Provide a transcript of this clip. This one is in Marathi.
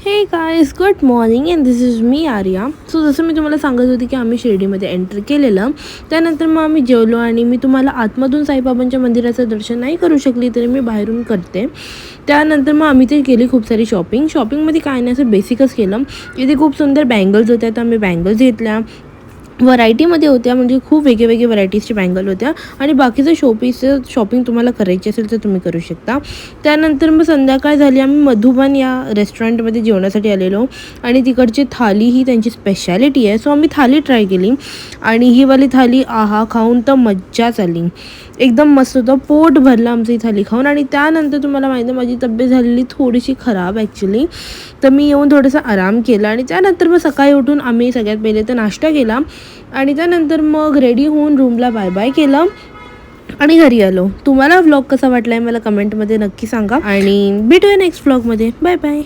हे guys, good morning and this is me Arya. So जसं मी तुम्हाला सांगत होते की आम्ही शिर्डीमध्ये एंटर केलेलं. त्यानंतर मग आम्ही जेवलो आणि मी तुम्हाला आतमधून साईबाबांच्या मंदिराचं दर्शन नाही करू शकली तरी मी बाहेरून करते. त्यानंतर मग आम्ही ते केली खूप सारी शॉपिंगमध्ये काय नाही, असं बेसिकच केलं. इथे खूप सुंदर बँगल्स होत्या, तर आम्ही बँगल्स घेतल्या. व्हरायटीमध्ये होत्या, म्हणजे खूप वेगवेगळे व्हरायटीजचे बँगल होत्या. आणि बाकीचं शोपीसचं शॉपिंग तुम्हाला करायची असेल तर तुम्ही करू शकता. त्यानंतर मग संध्याकाळ झाली, आम्ही मधुबन या रेस्टॉरंटमध्ये जेवणासाठी आलेलो आणि तिकडची थाली ही त्यांची स्पेशालिटी आहे. सो आम्ही थाली ट्राय केली आणि ही वाली थाली खाऊन तर मज्जाच आली. एकदम मस्त होतं, पोट भरलं आमचं ही थाली खाऊन. आणि त्यानंतर तुम्हाला माहिती आहे माझी तब्येत झालेली थोडीशी खराब ॲक्च्युली, तर मी येऊन थोडंसं आराम केला. आणि त्यानंतर मग सकाळी उठून आम्ही सगळ्यात पहिले तर नाश्ता केला आणि त्यानंतर मग रेडी होऊन रूमला बाय बाय केलं आणि घरी आलो. तुम्हाला व्लॉग कसा वाटला आहे मला कमेंटमध्ये नक्की सांगा आणि भेटूया नेक्स्ट व्लॉगमध्ये. Bye bye.